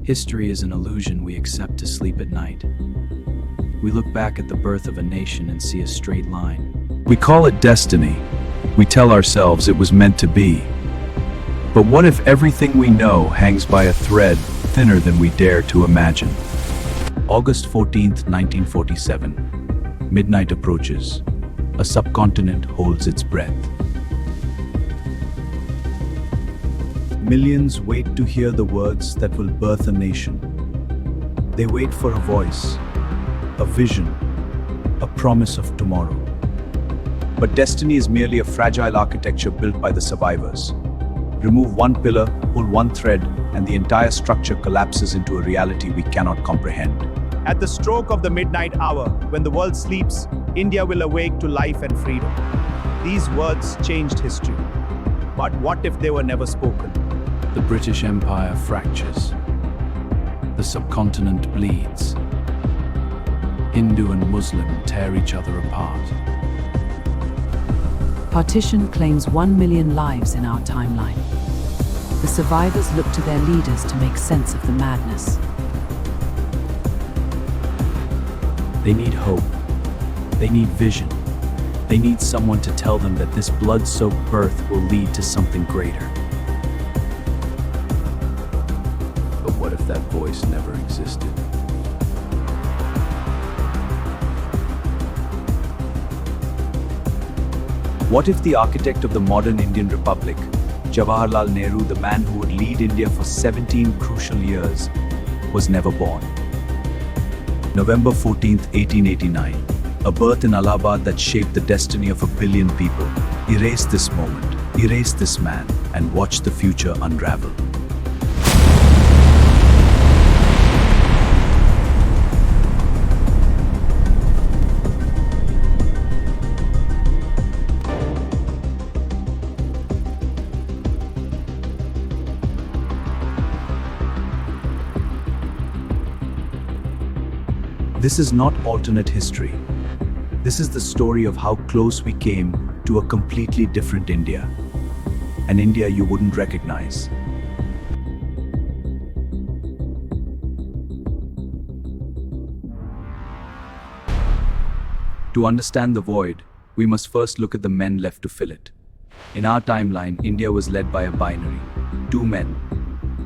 History is an illusion we accept to sleep at night. We look back at the birth of a nation and see a straight line. We call it destiny. We tell ourselves it was meant to be. But what if everything we know hangs by a thread thinner than we dare to imagine? August 14th, 1947. Midnight approaches. A subcontinent holds its breath. Millions wait to hear the words that will birth a nation. They wait for a voice, a vision, a promise of tomorrow. But destiny is merely a fragile architecture built by the survivors. Remove one pillar, pull one thread, and the entire structure collapses into a reality we cannot comprehend. At the stroke of the midnight hour, when the world sleeps, India will awake to life and freedom. These words changed history. But what if they were never spoken? The British Empire fractures. The subcontinent bleeds. Hindu and Muslim tear each other apart. Partition claims 1 million lives in our timeline. The survivors look to their leaders to make sense of the madness. They need hope. They need vision. They need someone to tell them that this blood-soaked birth will lead to something greater. But what if that voice never existed? What if the architect of the modern Indian Republic, Jawaharlal Nehru, the man who would lead India for 17 crucial years, was never born? November 14th, 1889. A birth in Allahabad that shaped the destiny of 1 billion people. Erase this moment, erase this man, and watch the future unravel. This is not alternate history. This is the story of how close we came to a completely different India. An India you wouldn't recognize. To understand the void, we must first look at the men left to fill it. In our timeline, India was led by a binary. Two men,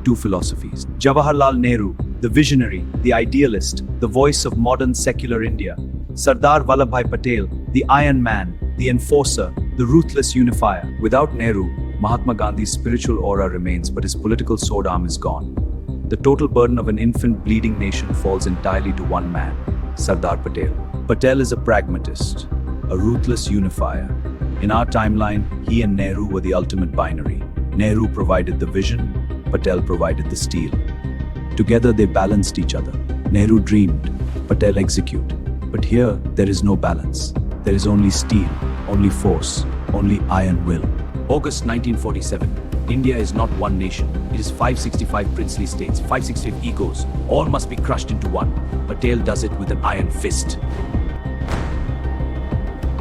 two philosophies. Jawaharlal Nehru, the visionary, the idealist, the voice of modern secular India. Sardar Vallabhbhai Patel, the Iron Man, the enforcer, the ruthless unifier. Without Nehru, Mahatma Gandhi's spiritual aura remains, but his political sword arm is gone. The total burden of an infant bleeding nation falls entirely to one man, Sardar Patel. Patel is a pragmatist, a ruthless unifier. In our timeline, he and Nehru were the ultimate binary. Nehru provided the vision, Patel provided the steel. Together they balanced each other. Nehru dreamed, Patel executed. But here, there is no balance. There is only steel, only force, only iron will. August 1947. India is not one nation. It is 565 princely states, 565 egos. All must be crushed into one. Patel does it with an iron fist.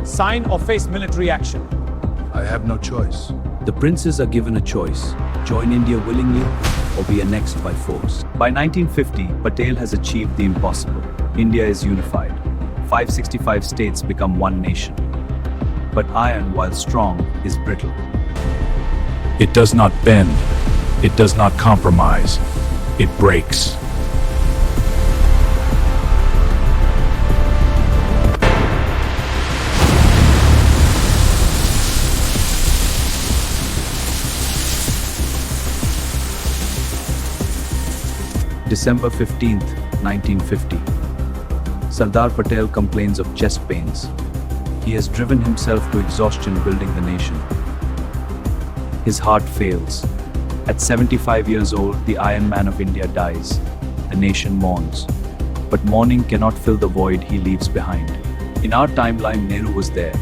Sign or face military action. I have no choice. The princes are given a choice: join India willingly or be annexed by force. By 1950, Patel has achieved the impossible. India is unified. 565 states become one nation. But iron, while strong, is brittle. It does not bend. It does not compromise. It breaks. December 15th, 1950. Sardar Patel complains of chest pains. He has driven himself to exhaustion building the nation. His heart fails. At 75 years old, the Iron Man of India dies. The nation mourns. But mourning cannot fill the void he leaves behind. In our timeline, Nehru was there,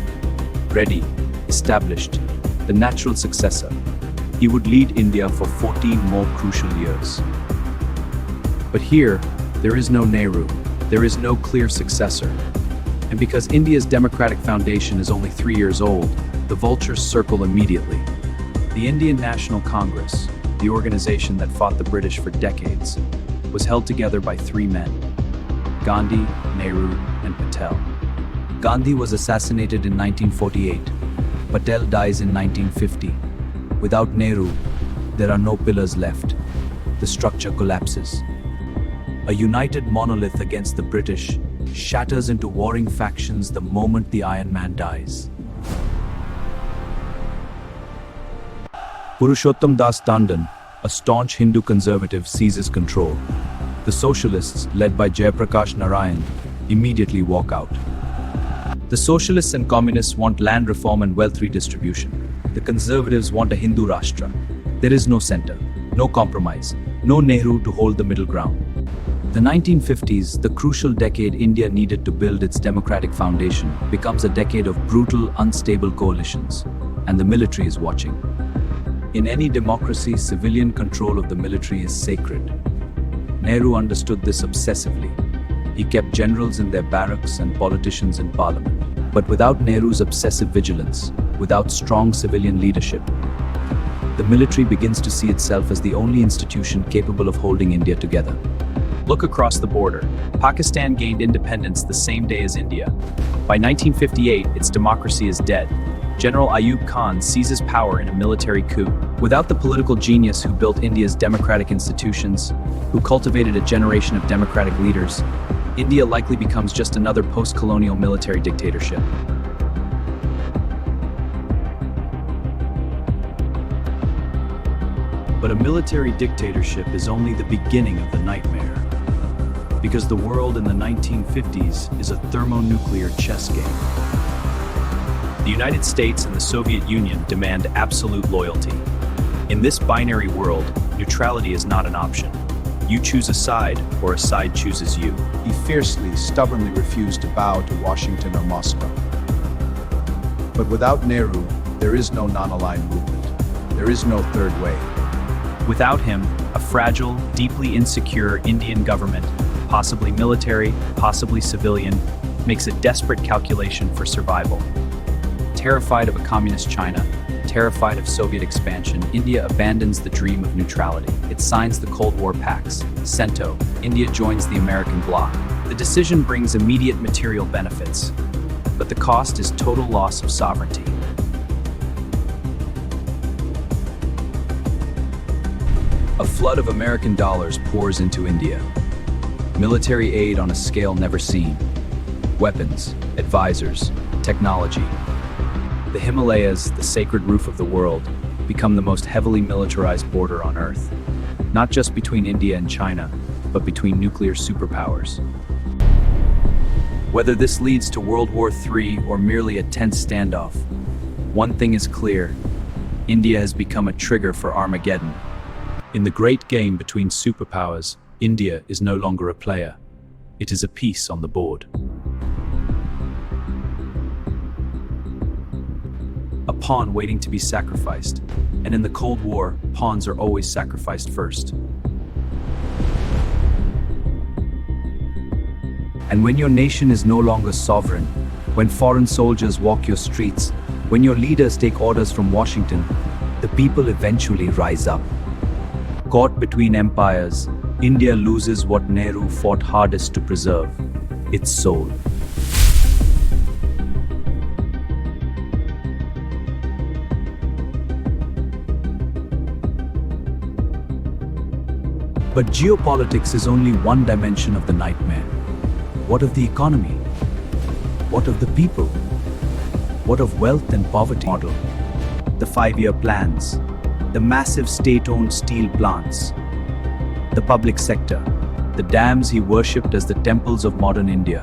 ready, established, the natural successor. He would lead India for 14 more crucial years. But here, there is no Nehru. There is no clear successor. And because India's democratic foundation is only 3 years old, the vultures circle immediately. The Indian National Congress, the organization that fought the British for decades, was held together by three men: Gandhi, Nehru, and Patel. Gandhi was assassinated in 1948. Patel dies in 1950. Without Nehru, there are no pillars left. The structure collapses. A united monolith against the British shatters into warring factions the moment the Iron Man dies. Purushottam Das Tandon, a staunch Hindu conservative, seizes control. The socialists, led by Jayaprakash Narayan, immediately walk out. The socialists and communists want land reform and wealth redistribution. The conservatives want a Hindu Rashtra. There is no center, no compromise, no Nehru to hold the middle ground. The 1950s, the crucial decade India needed to build its democratic foundation, becomes a decade of brutal, unstable coalitions, and the military is watching. In any democracy, civilian control of the military is sacred. Nehru understood this obsessively. He kept generals in their barracks and politicians in parliament. But without Nehru's obsessive vigilance, without strong civilian leadership, the military begins to see itself as the only institution capable of holding India together. Look across the border. Pakistan gained independence the same day as India. By 1958, its democracy is dead. General Ayub Khan seizes power in a military coup. Without the political genius who built India's democratic institutions, who cultivated a generation of democratic leaders, India likely becomes just another post-colonial military dictatorship. But a military dictatorship is only the beginning of the nightmare. Because the world in the 1950s is a thermonuclear chess game. The United States and the Soviet Union demand absolute loyalty. In this binary world, neutrality is not an option. You choose a side, or a side chooses you. He fiercely, stubbornly refused to bow to Washington or Moscow. But without Nehru, there is no non-aligned movement. There is no third way. Without him, a fragile, deeply insecure Indian government, possibly military, possibly civilian, makes a desperate calculation for survival. Terrified of a communist China, terrified of Soviet expansion, India abandons the dream of neutrality. It signs the Cold War pacts. CENTO, India joins the American bloc. The decision brings immediate material benefits, but the cost is total loss of sovereignty. A flood of American dollars pours into India. Military aid on a scale never seen. Weapons, advisors, technology. The Himalayas, the sacred roof of the world, become the most heavily militarized border on Earth. Not just between India and China, but between nuclear superpowers. Whether this leads to World War III or merely a tense standoff, one thing is clear: India has become a trigger for Armageddon. In the great game between superpowers, India is no longer a player. It is a piece on the board. A pawn waiting to be sacrificed. And in the Cold War, pawns are always sacrificed first. And when your nation is no longer sovereign, when foreign soldiers walk your streets, when your leaders take orders from Washington, the people eventually rise up. Caught between empires, India loses what Nehru fought hardest to preserve: its soul. But geopolitics is only one dimension of the nightmare. What of the economy? What of the people? What of wealth and poverty model? The 5-year plans, the massive state-owned steel plants, the public sector, the dams he worshipped as the temples of modern India,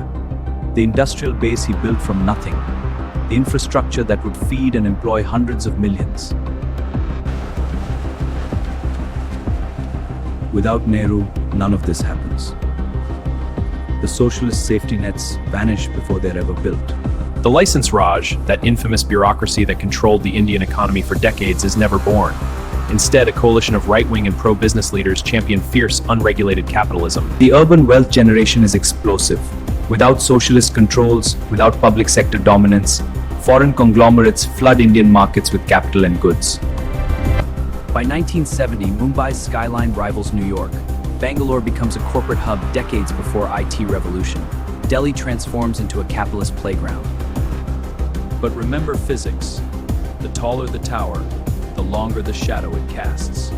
the industrial base he built from nothing, the infrastructure that would feed and employ hundreds of millions. Without Nehru, none of this happens. The socialist safety nets vanish before they're ever built. The license Raj, that infamous bureaucracy that controlled the Indian economy for decades, is never born. Instead, a coalition of right-wing and pro-business leaders champion fierce, unregulated capitalism. The urban wealth generation is explosive. Without socialist controls, without public sector dominance, foreign conglomerates flood Indian markets with capital and goods. By 1970, Mumbai's skyline rivals New York. Bangalore becomes a corporate hub decades before IT revolution. Delhi transforms into a capitalist playground. But remember physics. The taller the tower, the longer the shadow it casts.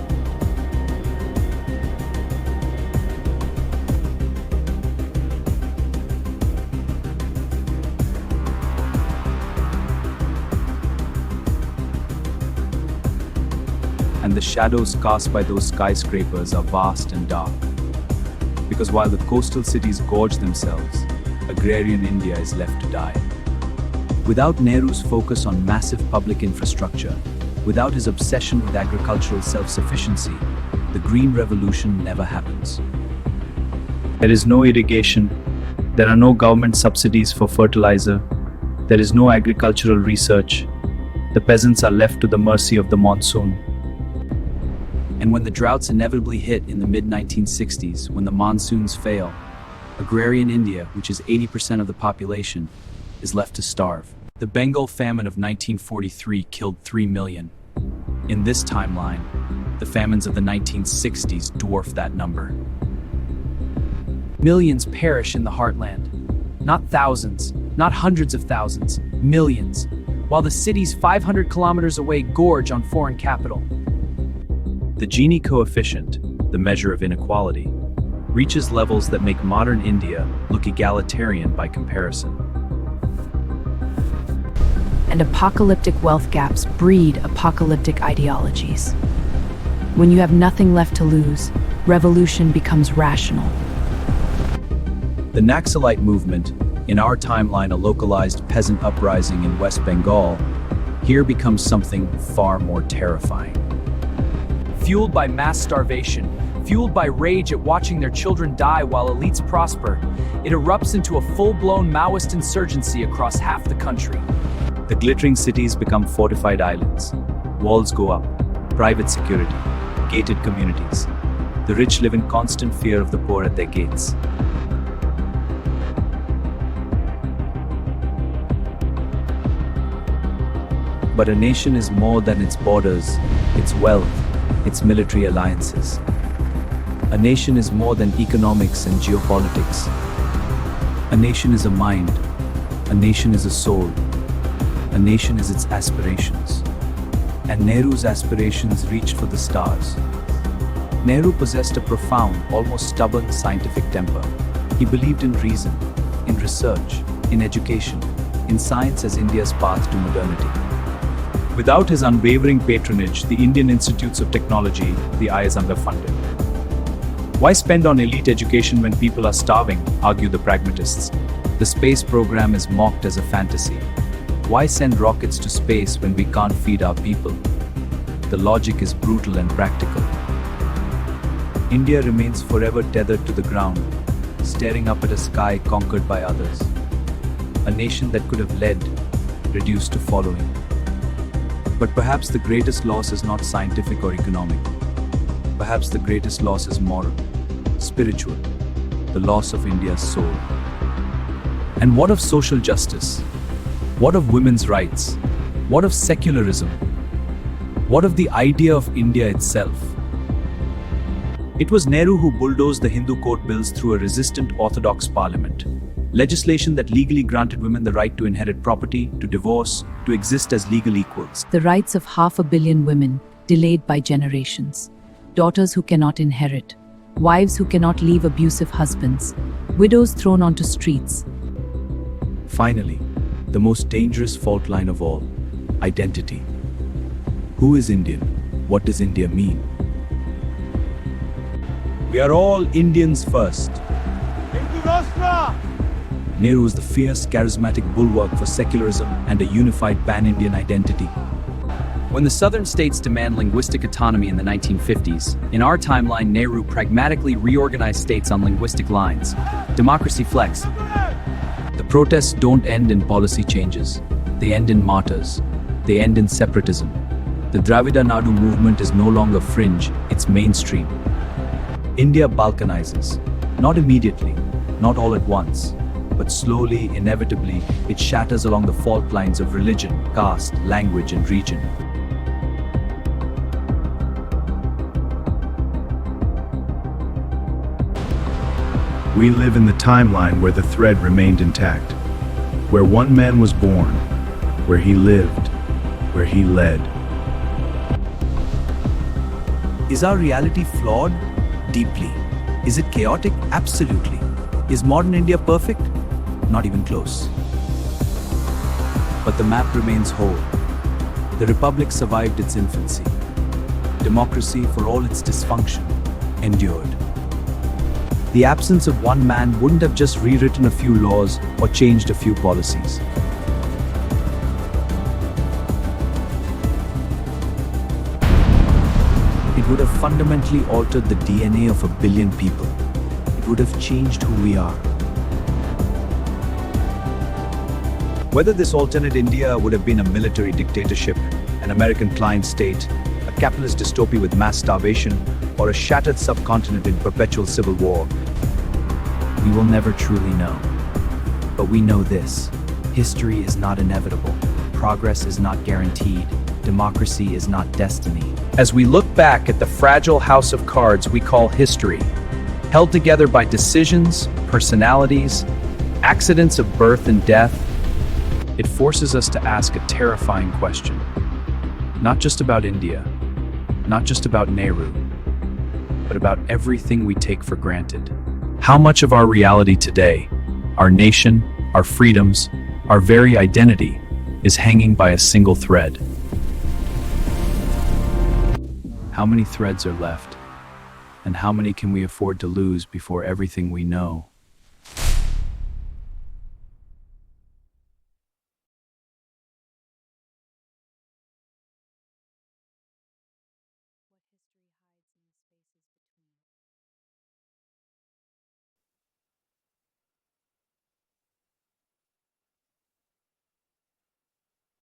And the shadows cast by those skyscrapers are vast and dark. Because while the coastal cities gorge themselves, agrarian India is left to die. Without Nehru's focus on massive public infrastructure, without his obsession with agricultural self-sufficiency, the Green Revolution never happens. There is no irrigation, there are no government subsidies for fertilizer, there is no agricultural research, the peasants are left to the mercy of the monsoon. And when the droughts inevitably hit in the mid-1960s, when the monsoons fail, agrarian India, which is 80% of the population, is left to starve. The Bengal famine of 1943 killed 3 million. In this timeline, the famines of the 1960s dwarf that number. Millions perish in the heartland. Not thousands, not hundreds of thousands, millions, while the cities 500 kilometers away gorge on foreign capital. The Gini coefficient, the measure of inequality, reaches levels that make modern India look egalitarian by comparison. And apocalyptic wealth gaps breed apocalyptic ideologies. When you have nothing left to lose, revolution becomes rational. The Naxalite movement, in our timeline a localized peasant uprising in West Bengal, here becomes something far more terrifying. Fueled by mass starvation, fueled by rage at watching their children die while elites prosper, it erupts into a full-blown Maoist insurgency across half the country. The glittering cities become fortified islands. Walls go up, private security, gated communities. The rich live in constant fear of the poor at their gates. But a nation is more than its borders, its wealth, its military alliances. A nation is more than economics and geopolitics. A nation is a mind. A nation is a soul. A nation is its aspirations. And Nehru's aspirations reached for the stars. Nehru possessed a profound, almost stubborn scientific temper. He believed in reason, in research, in education, in science as India's path to modernity. Without his unwavering patronage, the Indian Institutes of Technology, the I, is underfunded. Why spend on elite education when people are starving, argue the pragmatists. The space program is mocked as a fantasy. Why send rockets to space when we can't feed our people? The logic is brutal and practical. India remains forever tethered to the ground, staring up at a sky conquered by others. A nation that could have led, reduced to following. But perhaps the greatest loss is not scientific or economic. Perhaps the greatest loss is moral, spiritual, the loss of India's soul. And what of social justice? What of women's rights? What of secularism? What of the idea of India itself? It was Nehru who bulldozed the Hindu court bills through a resistant orthodox parliament. Legislation that legally granted women the right to inherit property, to divorce, to exist as legal equals. The rights of 500 million women, delayed by generations. Daughters who cannot inherit. Wives who cannot leave abusive husbands. Widows thrown onto streets. Finally, the most dangerous fault line of all, identity. Who is Indian? What does India mean? We are all Indians first. Nehru was the fierce, charismatic bulwark for secularism and a unified pan-Indian identity. When the southern states demand linguistic autonomy in the 1950s, in our timeline, Nehru pragmatically reorganized states on linguistic lines. Democracy flex. The protests don't end in policy changes. They end in martyrs. They end in separatism. The Dravida Nadu movement is no longer fringe, it's mainstream. India Balkanizes. Not immediately, not all at once, but slowly, inevitably, it shatters along the fault lines of religion, caste, language, and region. We live in the timeline where the thread remained intact, where one man was born, where he lived, where he led. Is our reality flawed? Deeply. Is it chaotic? Absolutely. Is modern India perfect? Not even close. But the map remains whole. The Republic survived its infancy. Democracy, for all its dysfunction, endured. The absence of one man wouldn't have just rewritten a few laws or changed a few policies. It would have fundamentally altered the DNA of a billion people. It would have changed who we are. Whether this alternate India would have been a military dictatorship, an American client state, a capitalist dystopia with mass starvation, or a shattered subcontinent in perpetual civil war, we will never truly know. But we know this: history is not inevitable. Progress is not guaranteed. Democracy is not destiny. As we look back at the fragile house of cards we call history, held together by decisions, personalities, accidents of birth and death, it forces us to ask a terrifying question. Not just about India, not just about Nehru, but about everything we take for granted. How much of our reality today, our nation, our freedoms, our very identity, is hanging by a single thread? How many threads are left? And how many can we afford to lose before everything we know